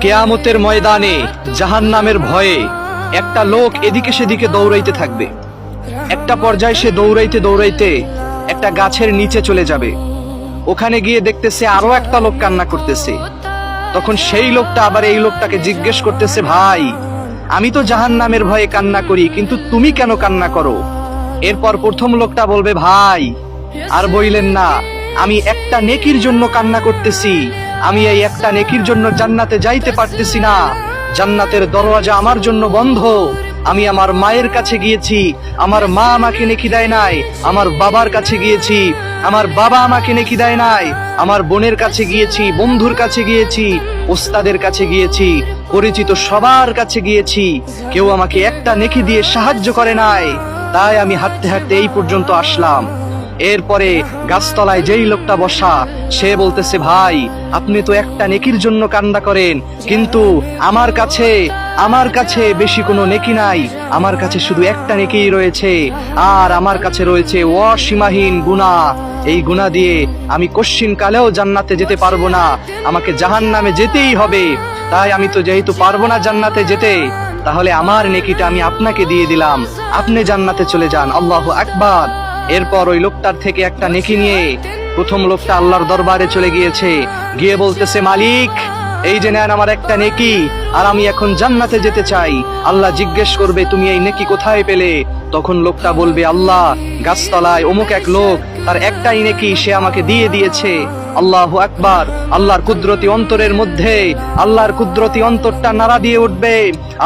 কিয়ামতের ময়দানে জাহান্নামের ভয়ে একটা লোক এদিকে সেদিকে দৌড়াইতে থাকবে। একটা পর্যায়ে সে দৌড়াইতে দৌড়াইতে একটা গাছের নিচে চলে যাবে। ওখানে গিয়ে দেখতেছে আরো একটা লোক কান্না করতেছে। তখন সেই লোকটা আবার এই লোকটাকে জিজ্ঞেস করতেছে, ভাই, আমি তো জাহান্নামের ভয়ে কান্না করি, কিন্তু তুমি কেন কান্না করো? এরপর প্রথম লোকটা বলবে, ভাই আর বইলেন না, আমি একটা নেকির জন্য কান্না করতেছি। আমি এই একটা নেকির জন্য জান্নাতে যাইতে পারতেছি না। জান্নাতের দরওয়াজা আমার জন্য বন্ধ। আমি আমার মায়ের কাছে গিয়েছি, আমার মা আমাকে নেকি দেয় নাই। আমার বাবার কাছে গিয়েছি, আমার বাবা আমাকে নেকি দেয় নাই। আমার বোনের কাছে গিয়েছি, বন্ধুর কাছে গিয়েছি, ওস্তাদের কাছে গিয়েছি, পরিচিত সবার কাছে গিয়েছি, কেউ আমাকে একটা নেকি দিয়ে সাহায্য করে নাই। তাই আমি হাঁটতে হাঁটতে এই পর্যন্ত আসলাম। এরপরে গাছতলায় যেই লোকটা বসা, সে বলতেছে, ভাই, আপনি তো একটা নেকির জন্য কান্না করেন, কিন্তু আমার কাছে বেশি কোনো নেকি নাই। আমার কাছে শুধু একটা নেকিই রয়েছে, আর আমার কাছে রয়েছে অসীমাহীন গুনাহ। এই গুনাহ দিয়ে আমি কশ্চিন কালেও জান্নাতে যেতে পারবো না, আমাকে জাহান্নামে যেতেই হবে। তাই আমি তো যেহেতু পারবো না জান্নাতে যেতে, তাহলে আমার নেকিটা আমি আপনাকে দিয়ে দিলাম, আপনি জান্নাতে চলে যান। আল্লাহু আকবার। এরপর ওই লোকটার থেকে একটা নেকি নিয়ে প্রথম লোকটা আল্লাহর দরবারে চলে গিয়েছে, গিয়ে বলতেছে, মালিক, এই যে নেন আমার একটা নেকি, আর আমি এখন জান্নাতে যেতে চাই। আল্লাহ জিজ্ঞেস করবে, তুমি এই নেকি কোথায় পেলে? তখন লোকটা বলবে, আল্লাহ, গাছতলায় অমুক এক লোক, তার একটাই নেকি, সে আমাকে দিয়ে দিয়েছে। আল্লাহু আকবার। আল্লাহর কুদরতি অন্তরের মধ্যে, আল্লাহর কুদরতি অন্তরটা নাড়া দিয়ে উঠবে।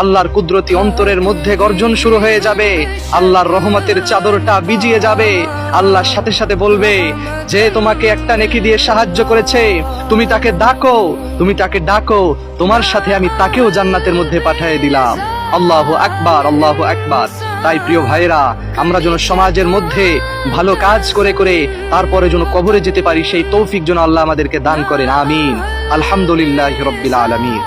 আল্লাহর কুদরতি অন্তরের মধ্যে গর্জন শুরু হয়ে যাবে। আল্লাহর রহমতের চাদরটা ভিজিয়ে যাবে। আল্লাহর সাথে সাথে বলবে, যে তোমাকে একটা নেকি দিয়ে সাহায্য করেছে, তুমি তাকে ডাকো, তুমি তাকে ডাকো, তোমার সাথে আমি তাকেও জান্নাতের মধ্যে পাঠিয়ে দিলাম। আল্লাহু আকবার, আল্লাহু আকবার। তাই প্রিয় ভাইরা, আমরা যেন সমাজের মধ্যে ভালো কাজ করে করে তারপরে যেন কবরে যেতে পারি, সেই তৌফিক যেন আল্লাহ আমাদেরকে দান করেন। আমিন। আলহামদুলিল্লাহি রাব্বিল আলামিন।